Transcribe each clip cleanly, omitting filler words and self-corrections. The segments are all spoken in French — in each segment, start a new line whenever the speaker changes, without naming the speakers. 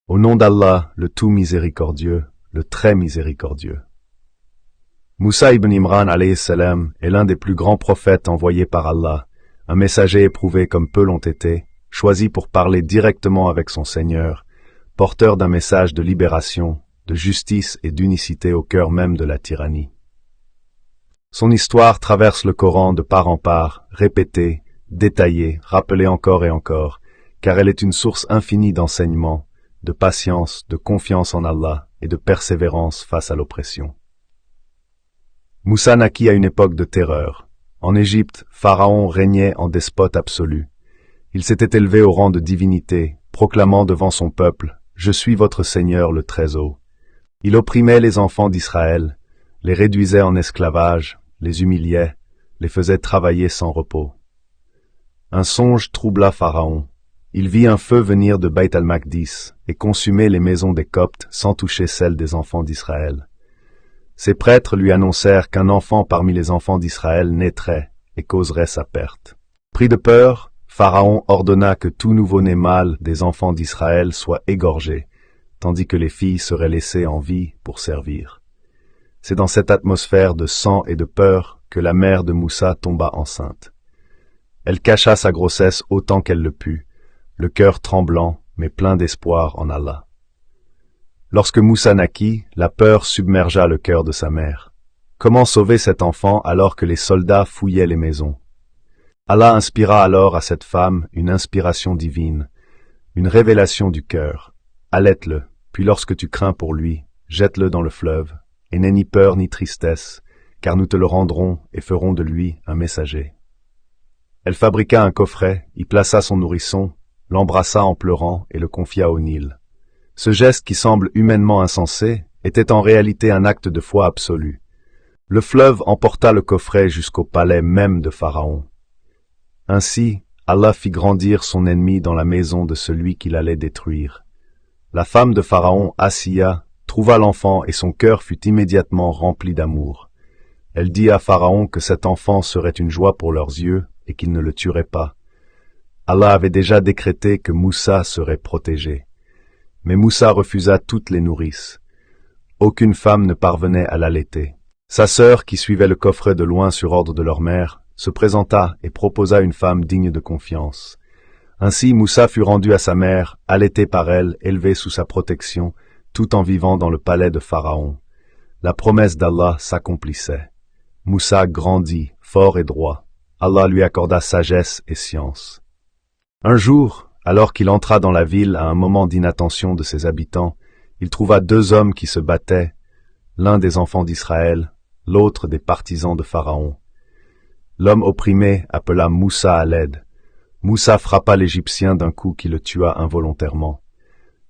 Au nom d'Allah, le tout miséricordieux, le très miséricordieux. Moussa ibn Imran alayhi salam est l'un des plus grands prophètes envoyés par Allah, un messager éprouvé comme peu l'ont été, choisi pour parler directement avec son Seigneur, porteur d'un message de libération, de justice et d'unicité au cœur même de la tyrannie. Son histoire traverse le Coran de part en part, répétée, détaillée, rappelée encore et encore, car elle est une source infinie d'enseignements, de patience, de confiance en Allah et de persévérance face à l'oppression. Moussa naquit à une époque de terreur. En Égypte, Pharaon régnait en despote absolu. Il s'était élevé au rang de divinité, proclamant devant son peuple « Je suis votre Seigneur le Très-Haut ». Il opprimait les enfants d'Israël, les réduisait en esclavage, les humiliait, les faisait travailler sans repos. Un songe troubla Pharaon. Il vit un feu venir de Beit al-Maqdis et consumer les maisons des Coptes sans toucher celles des enfants d'Israël. Ses prêtres lui annoncèrent qu'un enfant parmi les enfants d'Israël naîtrait et causerait sa perte. Pris de peur, Pharaon ordonna que tout nouveau-né mâle des enfants d'Israël soit égorgé, tandis que les filles seraient laissées en vie pour servir. C'est dans cette atmosphère de sang et de peur que la mère de Moussa tomba enceinte. Elle cacha sa grossesse autant qu'elle le put, le cœur tremblant mais plein d'espoir en Allah. Lorsque Moussa naquit, la peur submergea le cœur de sa mère. Comment sauver cet enfant alors que les soldats fouillaient les maisons? Allah inspira alors à cette femme une inspiration divine, une révélation du cœur. Allaite-le, puis lorsque tu crains pour lui, jette-le dans le fleuve, et n'aie ni peur ni tristesse, car nous te le rendrons et ferons de lui un messager. Elle fabriqua un coffret, y plaça son nourrisson, l'embrassa en pleurant et le confia au Nil. Ce geste qui semble humainement insensé était en réalité un acte de foi absolue. Le fleuve emporta le coffret jusqu'au palais même de Pharaon. Ainsi, Allah fit grandir son ennemi dans la maison de celui qu'il allait détruire. La femme de Pharaon, Asiya, trouva l'enfant et son cœur fut immédiatement rempli d'amour. Elle dit à Pharaon que cet enfant serait une joie pour leurs yeux et qu'il ne le tuerait pas. Allah avait déjà décrété que Moussa serait protégé. Mais Moussa refusa toutes les nourrices. Aucune femme ne parvenait à l'allaiter. Sa sœur, qui suivait le coffret de loin sur ordre de leur mère, se présenta et proposa une femme digne de confiance. Ainsi Moussa fut rendu à sa mère, allaité par elle, élevé sous sa protection, tout en vivant dans le palais de Pharaon. La promesse d'Allah s'accomplissait. Moussa grandit, fort et droit. Allah lui accorda sagesse et science. Un jour, alors qu'il entra dans la ville à un moment d'inattention de ses habitants, il trouva deux hommes qui se battaient, l'un des enfants d'Israël, l'autre des partisans de Pharaon. L'homme opprimé appela Moussa à l'aide. Moussa frappa l'Égyptien d'un coup qui le tua involontairement.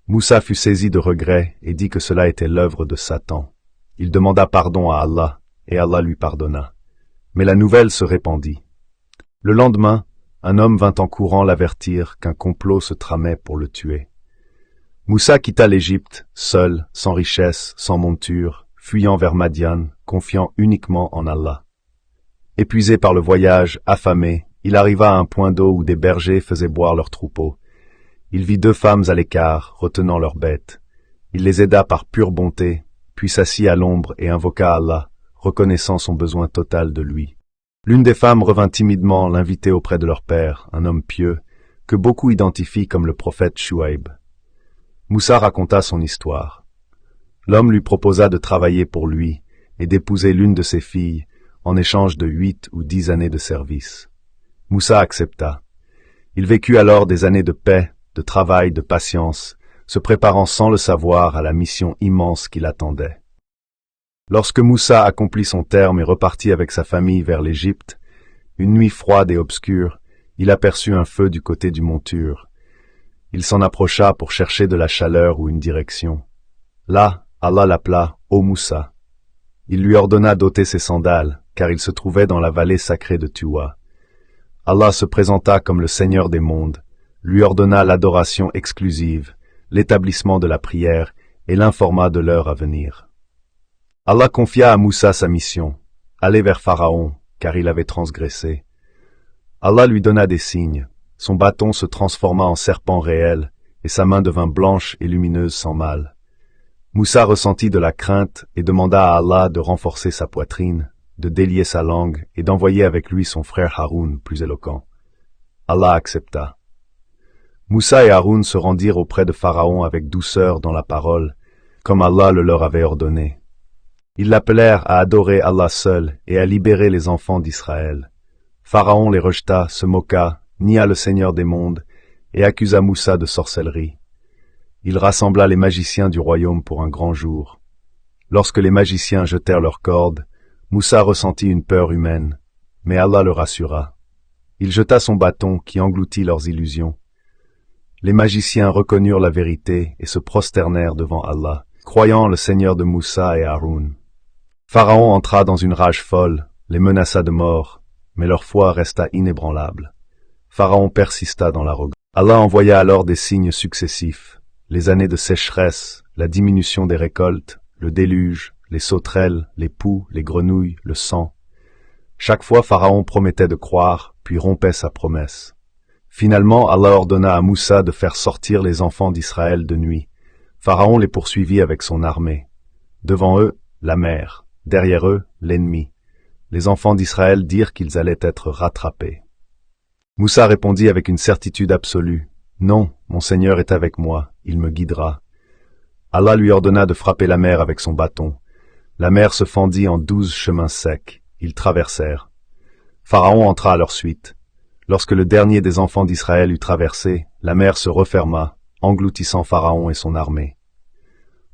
Moussa fut saisi de regret et dit que cela était l'œuvre de Satan. Il demanda pardon à Allah, et Allah lui pardonna. Mais la nouvelle se répandit. Le lendemain, un homme vint en courant l'avertir qu'un complot se tramait pour le tuer. Moussa quitta l'Égypte, seul, sans richesse, sans monture, fuyant vers Madian, confiant uniquement en Allah. Épuisé par le voyage, affamé, il arriva à un point d'eau où des bergers faisaient boire leurs troupeaux. Il vit deux femmes à l'écart, retenant leurs bêtes. Il les aida par pure bonté, puis s'assit à l'ombre et invoqua Allah, reconnaissant son besoin total de lui. L'une des femmes revint timidement l'inviter auprès de leur père, un homme pieux, que beaucoup identifient comme le prophète Chouaïb. Moussa raconta son histoire. L'homme lui proposa de travailler pour lui et d'épouser l'une de ses filles en échange de 8 ou 10 années de service. Moussa accepta. Il vécut alors des années de paix, de travail, de patience, se préparant sans le savoir à la mission immense qui l'attendait. Lorsque Moussa accomplit son terme et repartit avec sa famille vers l'Égypte, une nuit froide et obscure, il aperçut un feu du côté du monture. Il s'en approcha pour chercher de la chaleur ou une direction. Là, Allah l'appela « Ô Moussa ». Il lui ordonna d'ôter ses sandales, car il se trouvait dans la vallée sacrée de Tuwa. Allah se présenta comme le Seigneur des mondes, lui ordonna l'adoration exclusive, l'établissement de la prière et l'informa de l'heure à venir. Allah confia à Moussa sa mission, aller vers Pharaon, car il avait transgressé. Allah lui donna des signes, son bâton se transforma en serpent réel, et sa main devint blanche et lumineuse sans mal. Moussa ressentit de la crainte et demanda à Allah de renforcer sa poitrine, de délier sa langue et d'envoyer avec lui son frère Haroun, plus éloquent. Allah accepta. Moussa et Haroun se rendirent auprès de Pharaon avec douceur dans la parole, comme Allah le leur avait ordonné. Ils l'appelèrent à adorer Allah seul et à libérer les enfants d'Israël. Pharaon les rejeta, se moqua, nia le Seigneur des mondes et accusa Moussa de sorcellerie. Il rassembla les magiciens du royaume pour un grand jour. Lorsque les magiciens jetèrent leurs cordes, Moussa ressentit une peur humaine, mais Allah le rassura. Il jeta son bâton qui engloutit leurs illusions. Les magiciens reconnurent la vérité et se prosternèrent devant Allah, croyant le Seigneur de Moussa et Haroun. Pharaon entra dans une rage folle, les menaça de mort, mais leur foi resta inébranlable. Pharaon persista dans l'arrogance. Allah envoya alors des signes successifs, les années de sécheresse, la diminution des récoltes, le déluge, les sauterelles, les poux, les grenouilles, le sang. Chaque fois Pharaon promettait de croire, puis rompait sa promesse. Finalement, Allah ordonna à Moussa de faire sortir les enfants d'Israël de nuit. Pharaon les poursuivit avec son armée. Devant eux, la mer. Derrière eux, l'ennemi. Les enfants d'Israël dirent qu'ils allaient être rattrapés. Moussa répondit avec une certitude absolue. « Non, mon Seigneur est avec moi, il me guidera. » Allah lui ordonna de frapper la mer avec son bâton. La mer se fendit en 12 chemins secs. Ils traversèrent. Pharaon entra à leur suite. Lorsque le dernier des enfants d'Israël eut traversé, la mer se referma, engloutissant Pharaon et son armée.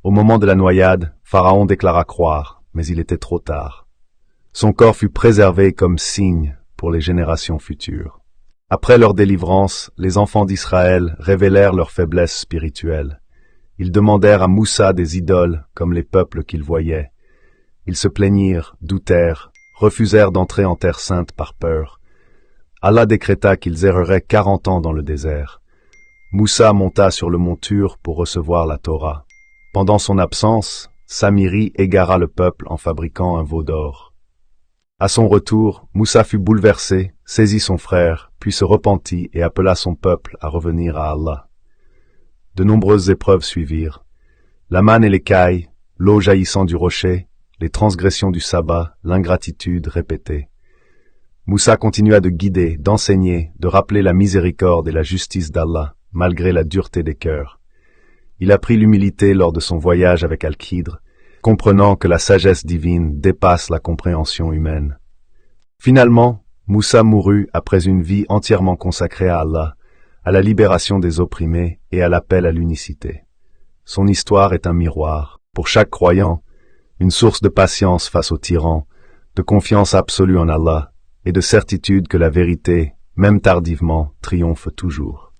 Au moment de la noyade, Pharaon déclara croire, mais il était trop tard. Son corps fut préservé comme signe pour les générations futures. Après leur délivrance, les enfants d'Israël révélèrent leur faiblesse spirituelle. Ils demandèrent à Moussa des idoles comme les peuples qu'ils voyaient. Ils se plaignirent, doutèrent, refusèrent d'entrer en terre sainte par peur. Allah décréta qu'ils erreraient 40 ans dans le désert. Moussa monta sur le mont Tur pour recevoir la Torah. Pendant son absence, Samiri égara le peuple en fabriquant un veau d'or. À son retour, Moussa fut bouleversé, saisit son frère, puis se repentit et appela son peuple à revenir à Allah. De nombreuses épreuves suivirent. La manne et l'écaille, l'eau jaillissant du rocher, les transgressions du sabbat, l'ingratitude répétée. Moussa continua de guider, d'enseigner, de rappeler la miséricorde et la justice d'Allah, malgré la dureté des cœurs. Il apprit l'humilité lors de son voyage avec Al-Khidr, comprenant que la sagesse divine dépasse la compréhension humaine. Finalement, Moussa mourut après une vie entièrement consacrée à Allah, à la libération des opprimés et à l'appel à l'unicité. Son histoire est un miroir, pour chaque croyant, une source de patience face aux tyrans, de confiance absolue en Allah et de certitude que la vérité, même tardivement, triomphe toujours.